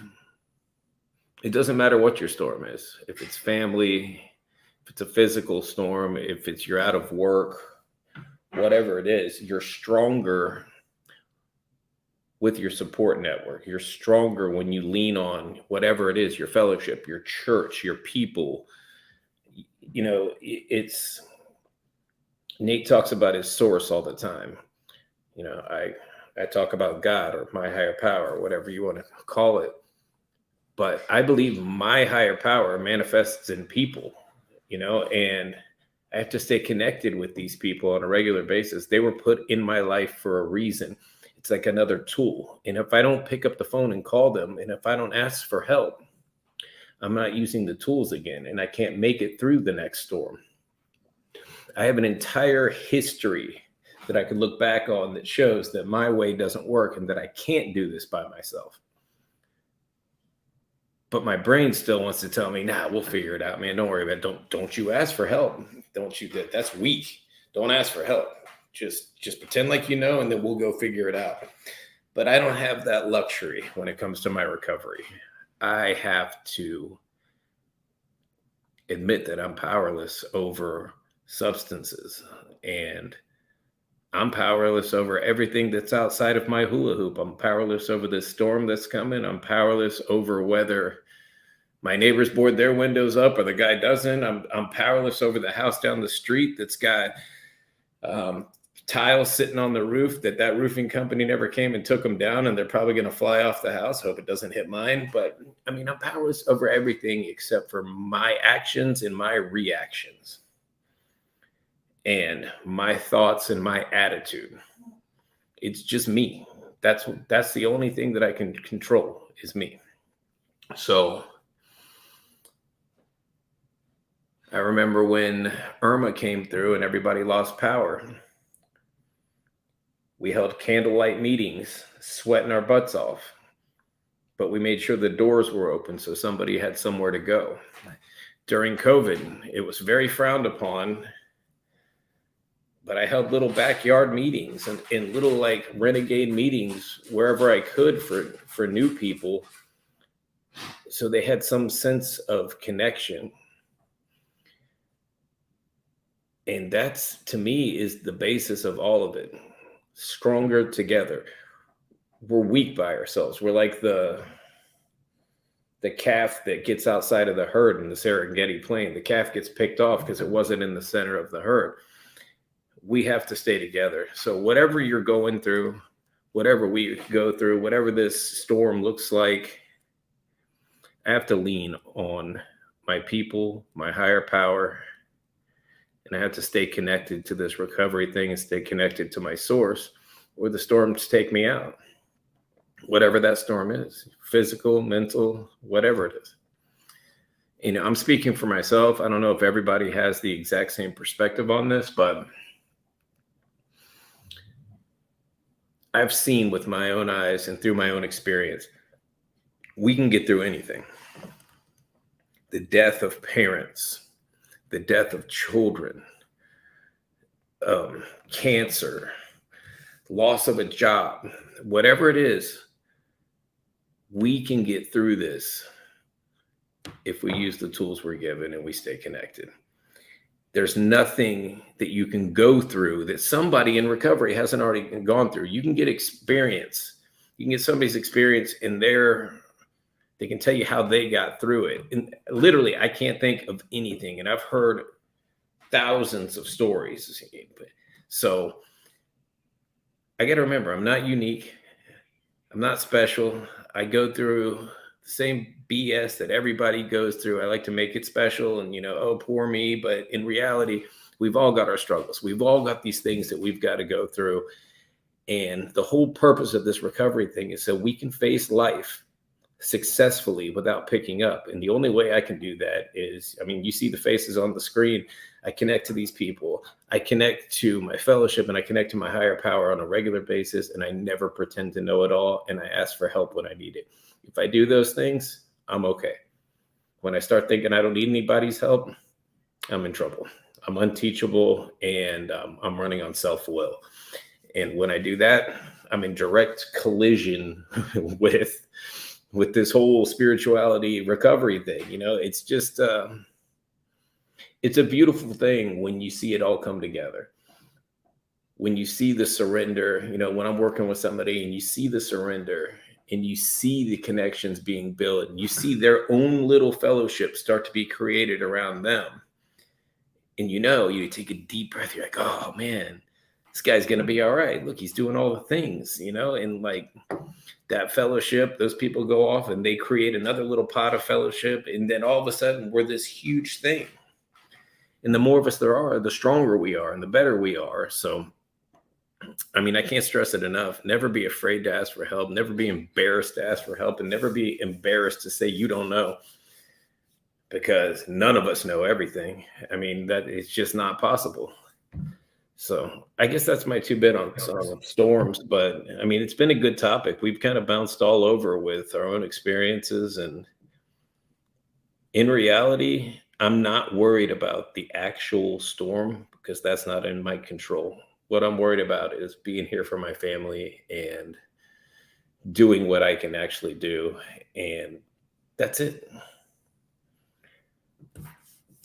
it doesn't matter what your storm is. If it's family, if it's a physical storm, if it's you're out of work, whatever it is, you're stronger with your support network. You're stronger when you lean on whatever it is, your fellowship, your church, your people. It's Nate talks about his source all the time. I talk about God or my higher power, whatever you want to call it. But I believe my higher power manifests in people, and I have to stay connected with these people on a regular basis. They were put in my life for a reason. It's like another tool. And if I don't pick up the phone and call them, and if I don't ask for help, I'm not using the tools again, and I can't make it through the next storm. I have an entire history that I could look back on that shows that my way doesn't work and that I can't do this by myself. But my brain still wants to tell me, nah, we'll figure it out, man. Don't worry about it. Don't you ask for help. That's weak. Don't ask for help. Just pretend like you know, and then we'll go figure it out. But I don't have that luxury when it comes to my recovery. I have to admit that I'm powerless over substances, and I'm powerless over everything that's outside of my hula hoop. I'm powerless over this storm that's coming. I'm powerless over whether my neighbors board their windows up or the guy doesn't. I'm powerless over the house down the street that's got tiles sitting on the roof that roofing company never came and took them down, and they're probably going to fly off the house. Hope it doesn't hit mine. But I'm powerless over everything except for my actions and my reactions and my thoughts and my attitude. It's just me. That's the only thing that I can control is me. So I remember when Irma came through and everybody lost power. We held candlelight meetings, sweating our butts off, but we made sure the doors were open so somebody had somewhere to go. During COVID, it was very frowned upon, but I held little backyard meetings and little like renegade meetings wherever I could for new people, so they had some sense of connection. And that's, to me, is the basis of all of it. Stronger together. We're weak by ourselves. We're like the calf that gets outside of the herd in the Serengeti Plain. The calf gets picked off because it wasn't in the center of the herd. We have to stay together. So whatever you're going through, whatever we go through, whatever this storm looks like, I have to lean on my people, my higher power, and I have to stay connected to this recovery thing and stay connected to my source, or the storms take me out. Whatever that storm is, physical, mental, whatever it is. I'm speaking for myself. I don't know if everybody has the exact same perspective on this, but I've seen with my own eyes and through my own experience, we can get through anything. The death of parents, the death of children, cancer, loss of a job, whatever it is, we can get through this if we use the tools we're given and we stay connected. There's nothing that you can go through that somebody in recovery hasn't already gone through. You can get experience. You can get somebody's experience in they can tell you how they got through it. And literally, I can't think of anything. And I've heard thousands of stories. So I got to remember, I'm not unique. I'm not special. I go through the same BS that everybody goes through. I like to make it special and, oh, poor me. But in reality, we've all got our struggles. We've all got these things that we've got to go through. And the whole purpose of this recovery thing is so we can face life successfully without picking up. And the only way I can do that is, you see the faces on the screen. I connect to these people. I connect to my fellowship and I connect to my higher power on a regular basis. And I never pretend to know it all. And I ask for help when I need it. If I do those things, I'm okay. When I start thinking I don't need anybody's help, I'm in trouble. I'm unteachable and I'm running on self-will. And when I do that, I'm in direct collision with this whole spirituality recovery thing. It's just, it's a beautiful thing when you see it all come together. When you see the surrender, when I'm working with somebody and you see the surrender and you see the connections being built and you see their own little fellowship start to be created around them. And you take a deep breath, you're like, oh man, this guy's going to be all right. Look, he's doing all the things, and like that fellowship, those people go off and they create another little pot of fellowship. And then all of a sudden we're this huge thing. And the more of us there are, the stronger we are and the better we are. So, I can't stress it enough. Never be afraid to ask for help. Never be embarrassed to ask for help, and never be embarrassed to say you don't know, because none of us know everything. That is just not possible. So I guess that's my 2 bit on storms, but it's been a good topic. We've kind of bounced all over with our own experiences, and in reality, I'm not worried about the actual storm because that's not in my control. What I'm worried about is being here for my family and doing what I can actually do. And that's it.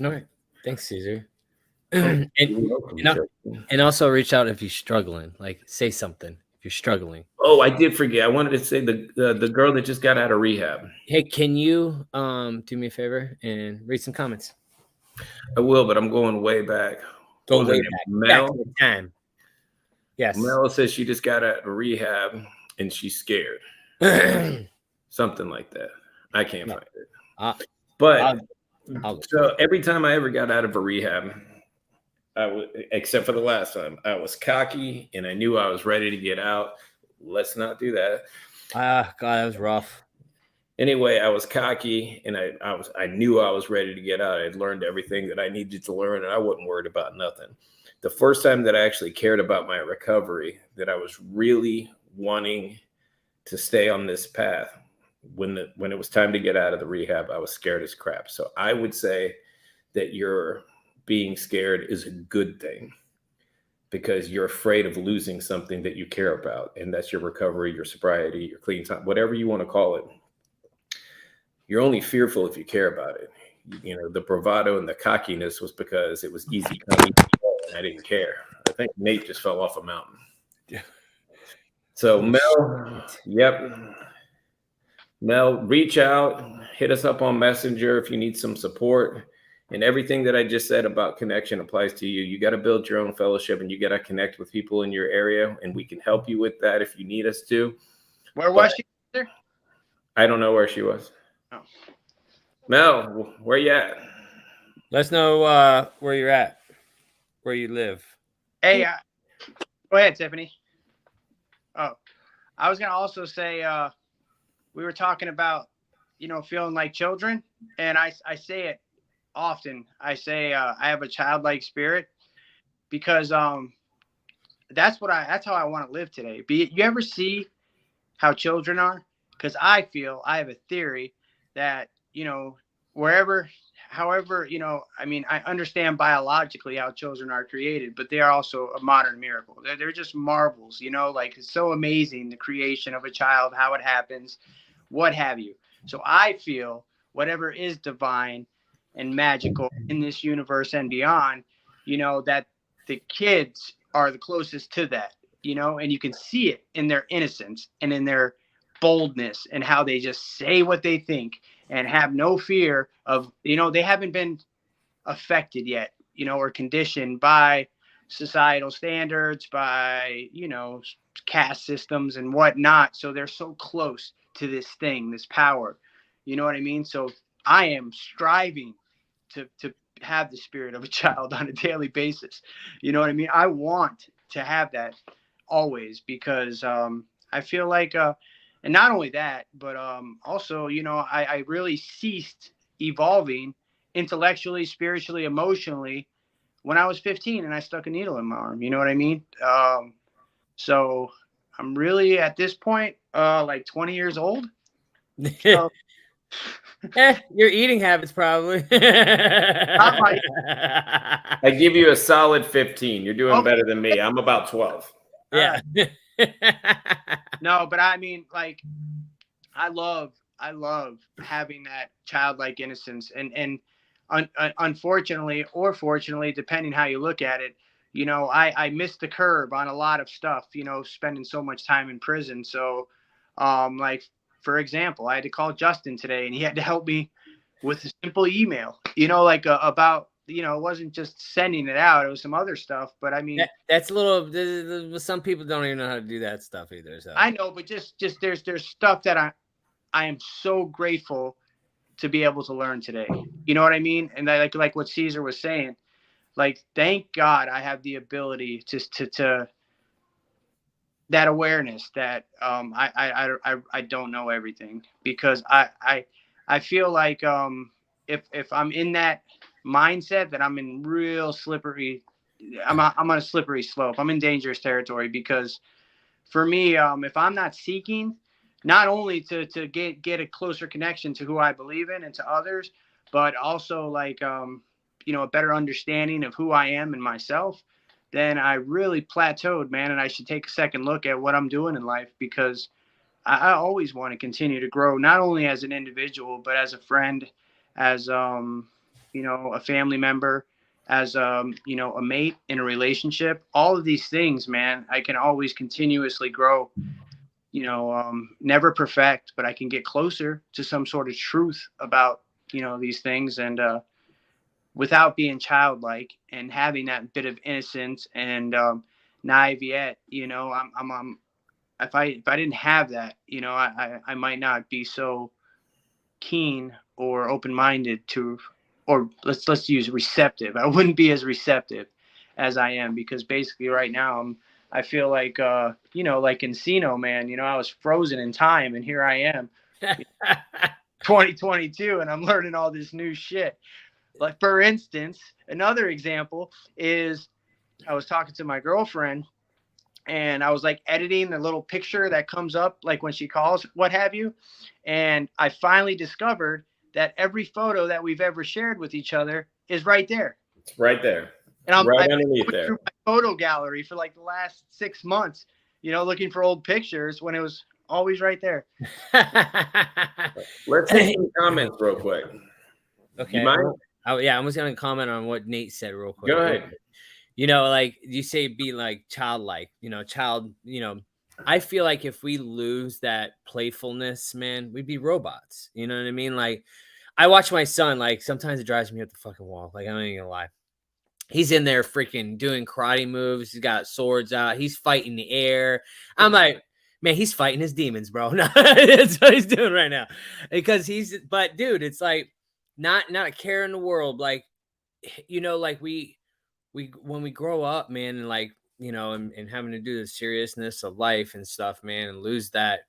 All right. Thanks, Caesar. and also reach out if you're struggling. Like, say something if you're struggling. Oh, I did forget. I wanted to say the girl that just got out of rehab. Hey, can you do me a favor and read some comments? I will, but I'm going way back. Go way back. Mel? Back to the time. Yes. Mel says she just got out of rehab and she's scared. Something like that. I can't find it. But so every time I ever got out of a rehab, except for the last time, I was cocky and I knew I was ready to get out. Let's not do that. God, that was rough. Anyway, I was cocky and I knew I was ready to get out. I had learned everything that I needed to learn and I wasn't worried about nothing. The first time that I actually cared about my recovery, that I was really wanting to stay on this path, when it was time to get out of the rehab, I was scared as crap. So I would say that your being scared is a good thing, because you're afraid of losing something that you care about. And that's your recovery, your sobriety, your clean time, whatever you want to call it. You're only fearful if you care about it. The bravado and the cockiness was because it was easy coming and I didn't care. I think Nate just fell off a mountain. Yeah. So Mel, reach out, hit us up on Messenger if you need some support. And everything that I just said about connection applies to you. You got to build your own fellowship and you got to connect with people in your area, and we can help you with that if you need us to. Where was she there? I don't know where she was. Oh. Mel, where you at? Let us know where you're at, where you live. Hey, go ahead, Tiffany. Oh, I was going to also say, we were talking about, feeling like children. And I say it often. I say I have a childlike spirit, because that's how I want to live today. You ever see how children are? Because I have a theory that, however, I understand biologically how children are created, but they are also a modern miracle. They're just marvels, like it's so amazing, the creation of a child, how it happens, what have you. So I feel whatever is divine and magical in this universe and beyond, that the kids are the closest to that, and you can see it in their innocence and in their boldness and how they just say what they think and have no fear of, they haven't been affected yet, or conditioned by societal standards, by, caste systems and whatnot. So they're so close to this thing, this power, you know what I mean? So I am striving to have the spirit of a child on a daily basis. You know what I mean? I want to have that always, because I feel like, and not only that, but also, I really ceased evolving intellectually, spiritually, emotionally when I was 15 and I stuck a needle in my arm. You know what I mean? So I'm really at this point, like 20 years old. So, your eating habits probably. I give you a solid 15. You're doing better than me. I'm about 12. Yeah. No, but I mean, like, I love having that childlike innocence, and unfortunately or fortunately, depending how you look at it, I missed the curb on a lot of stuff, spending so much time in prison. So, like, for example, I had to call Justin today, and he had to help me with a simple email, like about, it wasn't just sending it out. It was some other stuff, but I mean, that's a little, some people don't even know how to do that stuff either. So I know, but just there's stuff that I am so grateful to be able to learn today. You know what I mean? And I like what Caesar was saying, like, thank God I have the ability to that awareness that I don't know everything, because I feel like if I'm in that mindset, that I'm in real slippery, I'm on a slippery slope. I'm in dangerous territory, because for me, if I'm not seeking not only to get a closer connection to who I believe in and to others, but also like a better understanding of who I am and myself, then I really plateaued, man. And I should take a second look at what I'm doing in life, because I always want to continue to grow, not only as an individual, but as a friend, as a family member, as a mate in a relationship. All of these things, man, I can always continuously grow. Never perfect, but I can get closer to some sort of truth about these things, and without being childlike and having that bit of innocence and naivete. I'm if I didn't have that, I might not be so keen or open-minded to, or let's use receptive. I wouldn't be as receptive as I am, because basically right now I feel like like Encino, man, I was frozen in time, and here I am 2022, and I'm learning all this new shit. Like, for instance, another example is I was talking to my girlfriend, and I was like editing the little picture that comes up like when she calls, what have you. And I finally discovered that every photo that we've ever shared with each other is right there. It's right there. And I'm right underneath there. Through my photo gallery for like the last 6 months, looking for old pictures when it was always right there. Let's take some comments real quick. Okay. You mind? Yeah, I'm just going to comment on what Nate said real quick. Go ahead. Like you say, be like childlike, I feel like if we lose that playfulness, man, we'd be robots. You know what I mean? Like, I watch my son, like, sometimes it drives me up the fucking wall. Like, I'm not even gonna lie. He's in there freaking doing karate moves. He's got swords out. He's fighting the air. I'm like, man, he's fighting his demons, bro. That's what he's doing right now. Because but dude, it's like not a care in the world. Like, like we when we grow up, man, and like, and having to do the seriousness of life and stuff, man, and lose that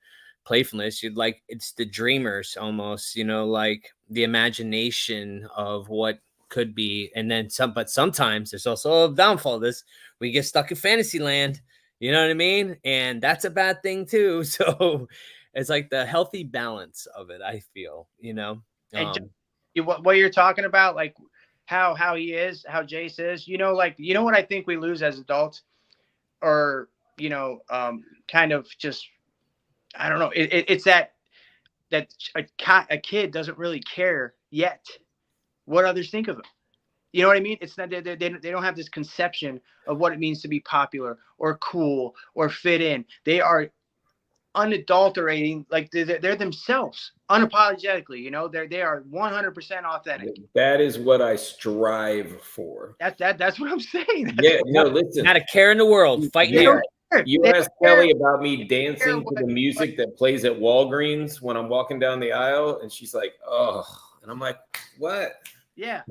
playfulness, it's the dreamers almost, like the imagination of what could be. And then but sometimes there's also a downfall of this. We get stuck in fantasy land, you know what I mean? And that's a bad thing too. So it's like the healthy balance of it, I feel, And what you're talking about, like how he is, how Jace is, what I think we lose as adults, or, kind of just, I don't know. It's that a kid doesn't really care yet what others think of them. You know what I mean? It's not, they don't have this conception of what it means to be popular or cool or fit in. They are unadulterating, like they're themselves unapologetically, you know, they are 100% authentic. That is what I strive for. That's what I'm saying. Yeah, no, listen. Not a care in the world. Fighting Yeah. here. You They asked don't care. Kelly about me dancing to the music that plays at Walgreens when I'm walking down the aisle, and she's like, "Oh," and I'm like, "What?" Yeah,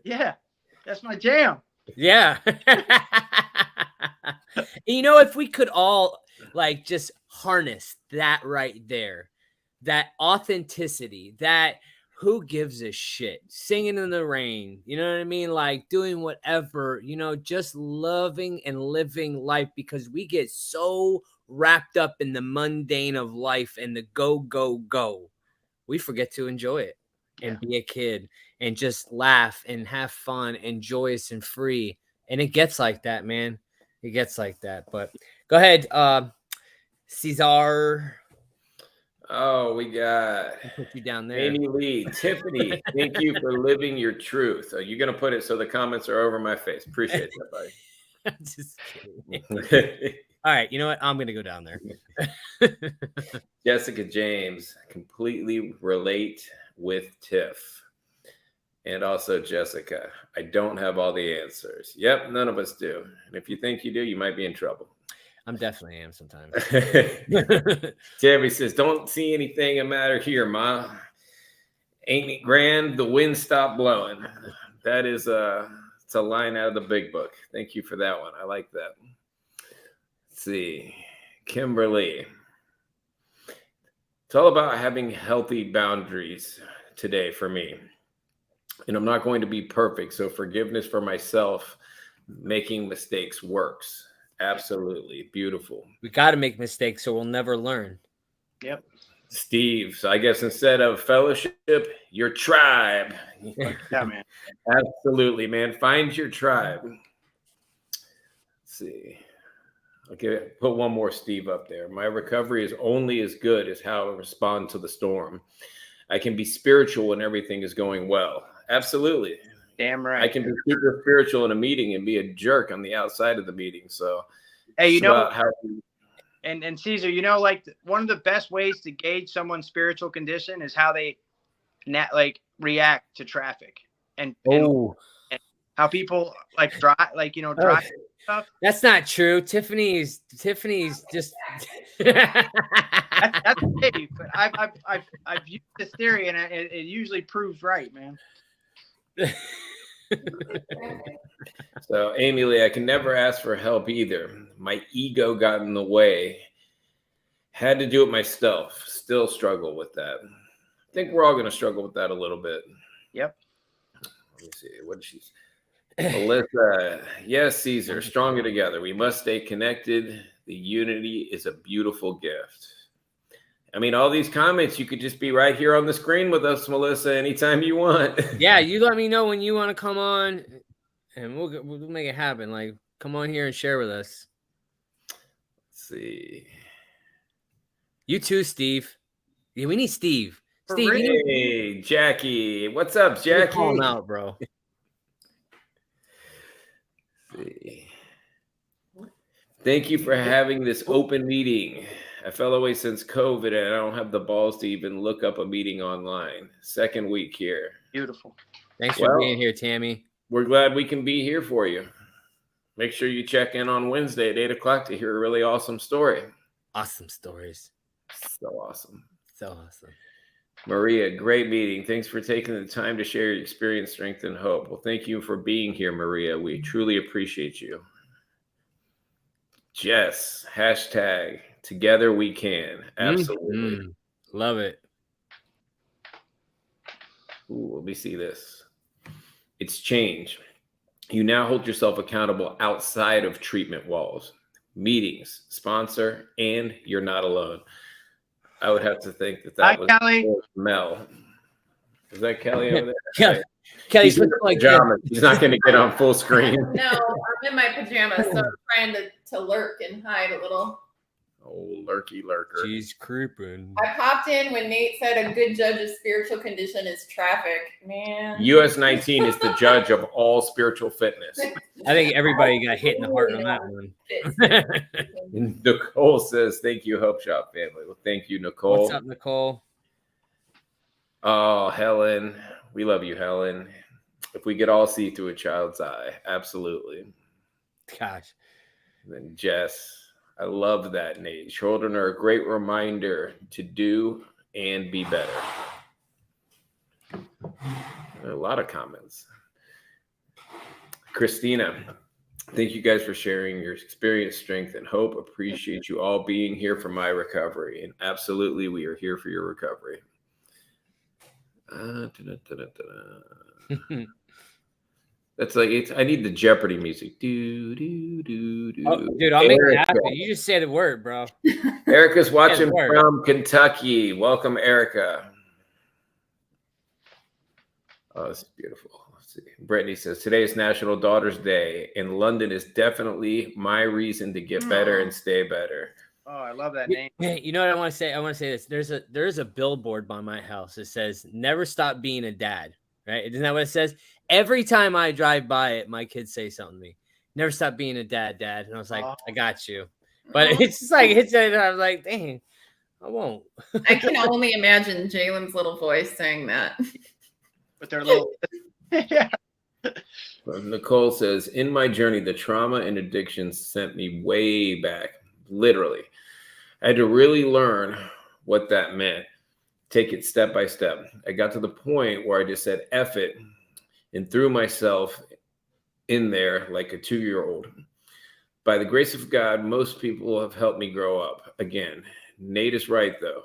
yeah, that's my jam. Yeah. You know, if we could all like just harness that right there, that authenticity, that who gives a shit, singing in the rain, you know what I mean? Like doing whatever, you know, just loving and living life, because we get so wrapped up in the mundane of life and the go, go, go. We forget to enjoy it and be a kid and just laugh and have fun and joyous and free. And it gets like that, man. It gets like that. But go ahead, Cesar. Oh, we got I'll put you down there. Amy Lee, Tiffany. Thank you for living your truth. You're gonna put it so the comments are over my face. Appreciate that, buddy. I'm just kidding. All right, you know what? I'm gonna go down there. Jessica James, completely relate with Tiff. And also Jessica, I don't have all the answers. Yep, none of us do. And if you think you do, you might be in trouble. I'm definitely am sometimes. Jerry says, don't see anything the matter here, Ma. Ain't it grand? The wind stopped blowing. That is it's a line out of the big book. Thank you for that one. I like that. Let's see. Kimberly. It's all about having healthy boundaries today for me. And I'm not going to be perfect. So forgiveness for myself, making mistakes works. Absolutely. Beautiful. We got to make mistakes or we'll never learn. Yep. Steve, so I guess instead of fellowship, your tribe. Yeah, man. Absolutely, man. Find your tribe. Let's see. Okay, put one more Steve up there. My recovery is only as good as how I respond to the storm. I can be spiritual when everything is going well. Absolutely. Damn right. I can be super spiritual in a meeting and be a jerk on the outside of the meeting. So, hey, you know, how and Caesar, you know, like one of the best ways to gauge someone's spiritual condition is how they react to traffic and how people drive stuff. That's not true. Tiffany's just That's okay, but I've used this theory and it usually proves right, man. So, Amy Lee, I can never ask for help either. My ego got in the way. Had to do it myself. Still struggle with that. I think we're all going to struggle with that a little bit. Yep. Let me see. What did she say? Melissa, yes, Caesar, stronger together. We must stay connected. The unity is a beautiful gift. I mean, all these comments, you could just be right here on the screen with us, Melissa, anytime you want. Yeah, you let me know when you want to come on, and we'll make it happen. Like, come on here and share with us. Let's see. You too, Steve. Yeah, we need Steve. For Steve, real? Hey, Jackie. What's up, Jackie? call him out, bro. Let's see. Thank you for having this open meeting. I fell away since COVID and I don't have the balls to even look up a meeting online. Second week here. Beautiful. Thanks for being here, Tammy. We're glad we can be here for you. Make sure you check in on Wednesday at 8 o'clock to hear a really awesome story. Awesome stories. So awesome. So awesome. Maria, great meeting. Thanks for taking the time to share your experience, strength, and hope. Well, thank you for being here, Maria. We truly appreciate you. Jess, hashtag together we can. Absolutely. Love it. Ooh, let me see this. It's change. You now hold yourself accountable outside of treatment walls, meetings, sponsor, and you're not alone. I would have to think that Hi, was Kelly. Mel. Is that Kelly over there? Yeah. Kelly's He's in looking like pajamas. He's not going to get on full screen. No, I'm in my pajamas, so I'm trying to lurk and hide a little. Oh, lurky lurker. She's creeping. I popped in when Nate said a good judge of spiritual condition is traffic. Man. US 19 is the judge of all spiritual fitness. I think everybody got hit in the heart on that one. Nicole says, thank you, Hope Shop family. Well, thank you, Nicole. What's up, Nicole? Oh, Helen. We love you, Helen. If we could all see through a child's eye, absolutely. Gosh. And then Jess, I love that, Nate. Children are a great reminder to do and be better. A lot of comments. Christina, thank you guys for sharing your experience, strength, and hope. Appreciate you all being here for my recovery. And absolutely, we are here for your recovery. That's like I need the Jeopardy music. Do do do do. Oh, dude, I'll make it happen. You just say the word, bro. Erica's watching from Kentucky. Welcome, Erica. Oh, this is beautiful. Let's see. Brittany says today is National Daughters Day, and London is definitely my reason to get better and stay better. Oh, I love that name. Hey, you know what I want to say? I want to say this. There's a billboard by my house that says "Never stop being a dad." Right? Isn't that what it says? Every time I drive by it, my kids say something to me. Never stop being a dad, Dad. And I was like, I got you. But it's just like I was like, dang, I won't. I can only imagine Jalen's little voice saying that. With their little yeah. Nicole says, in my journey, the trauma and addiction sent me way back. Literally. I had to really learn what that meant. Take it step by step. I got to the point where I just said, F it, and threw myself in there like a 2-year-old. By the grace of God, most people have helped me grow up. Again, Nate is right, though.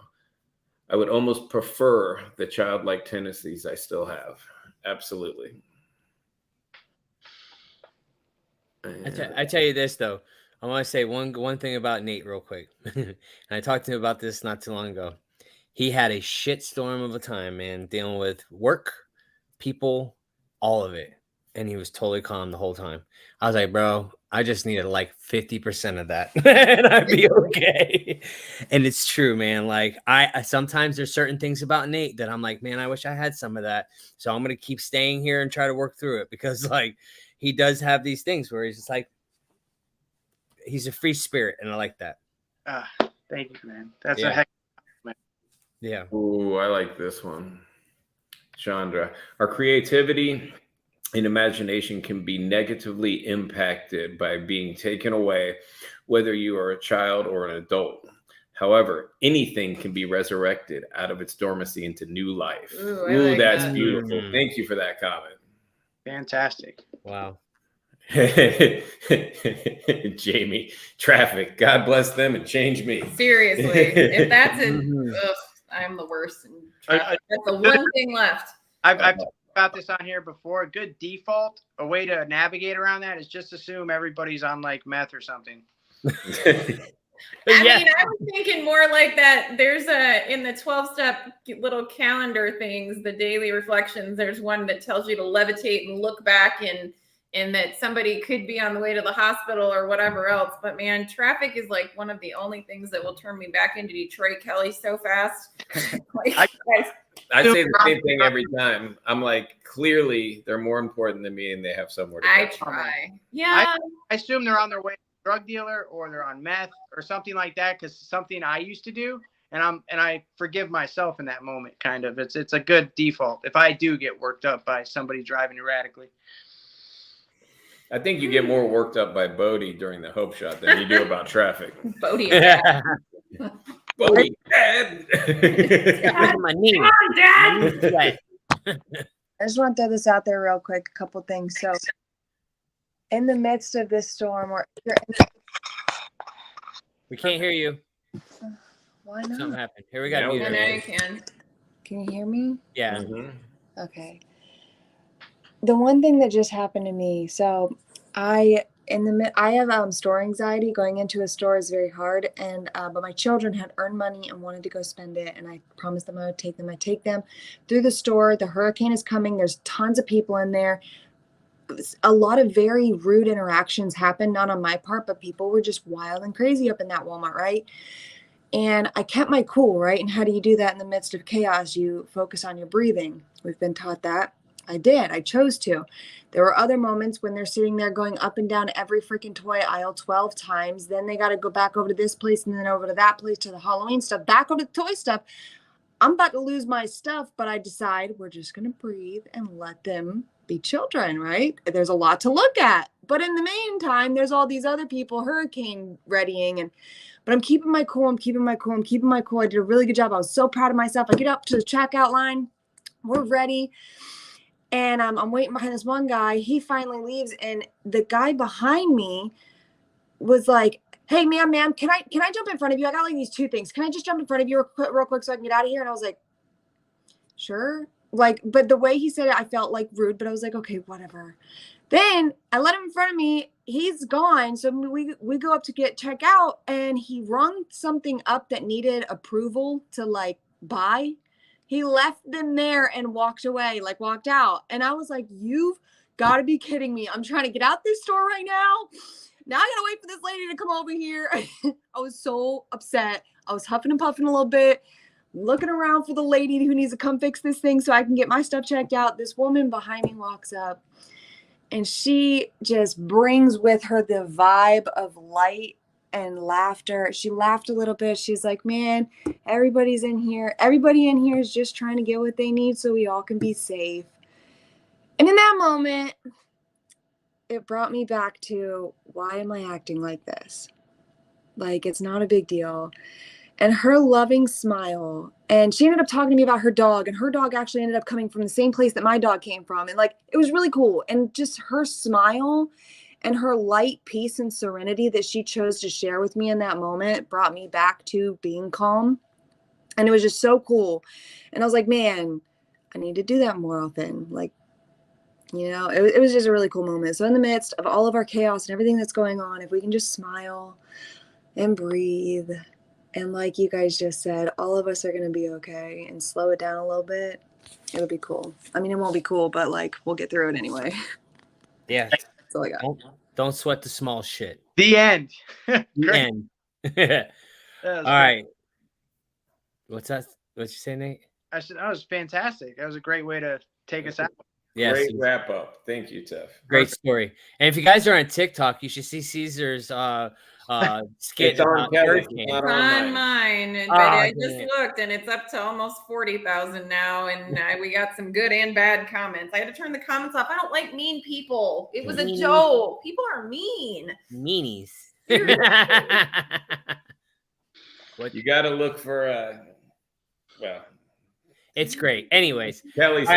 I would almost prefer the childlike tendencies I still have. Absolutely. I tell you this, though. I want to say one thing about Nate real quick. And I talked to him about this not too long ago. He had a shitstorm of a time, man, dealing with work, people, all of it. And he was totally calm the whole time. I was like, bro, I just needed like 50% of that and I'd be okay. And it's true, man. Like I sometimes there's certain things about Nate that I'm like, man, I wish I had some of that. So I'm going to keep staying here and try to work through it because like he does have these things where he's just like, he's a free spirit. And I like that. Thank you, man. That's a heck. Yeah. Ooh, I like this one. Chandra, our creativity and imagination can be negatively impacted by being taken away, whether you are a child or an adult. However, anything can be resurrected out of its dormancy into new life. Ooh, like that's that. beautiful. Thank you for that comment. Fantastic. Wow. Jamie, traffic. God bless them and change me. Seriously. If that's I'm the worst. That's the one thing left. I've talked about this on here before. A good default, a way to navigate around that is just assume everybody's on like meth or something. I mean, I was thinking more like that. There's in the 12-step little calendar things, the daily reflections, there's one that tells you to levitate and look back and that somebody could be on the way to the hospital or whatever else. But man, traffic is like one of the only things that will turn me back into Detroit, Kelly, so fast. I say the same thing every time. I'm like, clearly they're more important than me and they have somewhere to go. I try. Yeah. I assume they're on their way to a drug dealer or they're on meth or something like that because something I used to do. And I forgive myself in that moment, kind of. It's a good default if I do get worked up by somebody driving erratically. I think you get more worked up by Bodie during the Hope Shot than you do about traffic. Bodie. Bodie, Dad. My knee. Dad. I just want to throw this out there real quick. A couple things. So, in the midst of this storm, We can't hear you. Why not? Something happened. Here we got Now music. Now you can. Can you hear me? Yeah. Mhm. Okay. The one thing that just happened to me. So, I have store anxiety. Going into a store is very hard, and but my children had earned money and wanted to go spend it, and I promised them I would take them. I take them through the store. The hurricane is coming. There's tons of people in there. a lot of very rude interactions happened, not on my part, but people were just wild and crazy up in that Walmart, right? And I kept my cool, right? And how do you do that in the midst of chaos? You focus on your breathing. We've been taught that. I did. I chose to. There were other moments when they're sitting there going up and down every freaking toy aisle 12 times. Then they got to go back over to this place and then over to that place to the Halloween stuff, back over to the toy stuff. I'm about to lose my stuff, but I decide we're just going to breathe and let them be children, right? There's a lot to look at. But in the meantime, there's all these other people hurricane readying. But I'm keeping my cool. I'm keeping my cool. I'm keeping my cool. I did a really good job. I was so proud of myself. I get up to the checkout line. We're ready. And I'm waiting behind this one guy. He finally leaves. And the guy behind me was like, hey, ma'am, can I jump in front of you? I got like these 2 things. Can I just jump in front of you real quick so I can get out of here? And I was like, sure. Like, but the way he said it, I felt like rude, but I was like, okay, whatever. Then I let him in front of me. He's gone. So we go up to check out, and he rung something up that needed approval to like buy. He left them there and walked away, like walked out. And I was like, you've got to be kidding me. I'm trying to get out this store right now. Now I got to wait for this lady to come over here. I was so upset. I was huffing and puffing a little bit, looking around for the lady who needs to come fix this thing so I can get my stuff checked out. This woman behind me walks up, and she just brings with her the vibe of light and laughter. She laughed a little bit. She's like, man, everybody in here is just trying to get what they need so we all can be safe. And in that moment, it brought me back to, why am I acting like this? Like, it's not a big deal. And her loving smile, and she ended up talking to me about her dog, and her dog actually ended up coming from the same place that my dog came from. And like, it was really cool. And just her smile and her light peace and serenity that she chose to share with me in that moment brought me back to being calm. And it was just so cool. And I was like, man, I need to do that more often. Like, you know, it was just a really cool moment. So in the midst of all of our chaos and everything that's going on, if we can just smile and breathe, and like you guys just said, all of us are going to be okay, and slow it down a little bit, it'll be cool. I mean, it won't be cool, but like, we'll get through it anyway. Yeah. That's all I got. Don't sweat the small shit. The end. The end. All right. What's that? What'd you say, Nate? I said that was fantastic. That was a great way to take us out. Yes. Great wrap up. Thank you, Tiff. Great story. And if you guys are on TikTok, you should see Caesar's skit. It's on Kelly's, Hurricane. it's not On mine, but I just looked, and it's up to almost 40,000 now, and we got some good and bad comments. I had to turn the comments off. I don't like mean people. It was a joke. People are mean. Meanies. What you got to look for? Well, it's great. Anyways, Kelly's. all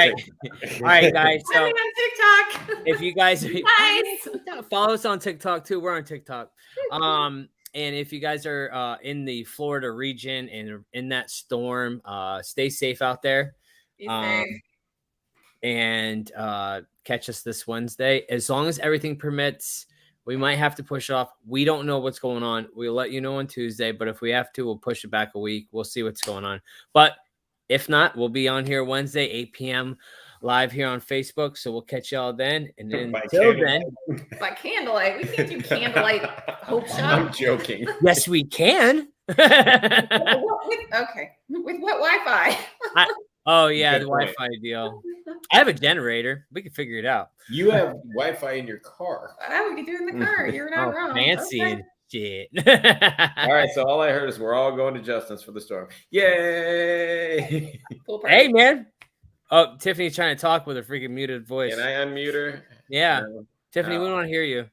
right, guys. So I'm on TikTok. if you guys Nice. follow us on TikTok too, we're on TikTok. And if you guys are in the Florida region and in that storm, stay safe out there. Be safe. And catch us this Wednesday. As long as everything permits, we might have to push it off. We don't know what's going on. We'll let you know on Tuesday, but if we have to, we'll push it back a week. We'll see what's going on. But if not, we'll be on here Wednesday, 8 p.m. live here on Facebook. So we'll catch y'all then. And then until then, by candlelight, we can't do candlelight hope shop. I'm joking. yes, we can. Okay, with what Wi-Fi? Oh yeah, Good the point. Wi-Fi deal. I have a generator. We can figure it out. You have Wi-Fi in your car. We could do it in the car. You're not wrong. Fancy Okay. and shit. All right, so all I heard is we're all going to Justin's for the storm. Yay! Pool party. Hey man. Oh, Tiffany's trying to talk with her freaking muted voice. Can I unmute her? Yeah. No. Tiffany, we don't want to hear you.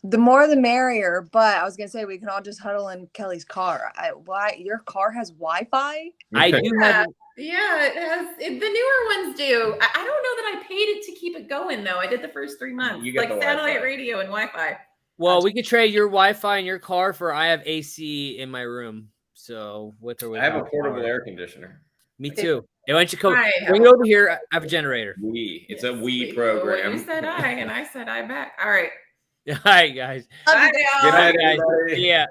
The more the merrier, but I was gonna say we can all just huddle in Kelly's car. Why your car has Wi-Fi? I do have Yeah, it has. The newer ones do. I don't know that I paid it to keep it going though. I did the first 3 months, You got like the satellite Wi-Fi. radio and Wi-Fi. well, we could trade your Wi-Fi in your car for I have AC in my room. So with or I without have a portable power. air conditioner. Me too. Hey, why don't you come I bring it over here? I have a generator. It's a Wii Well, program. you said I, and I said I back. All right. All right, guys. Bye, Good y'all. night, Guys. everybody. Yeah.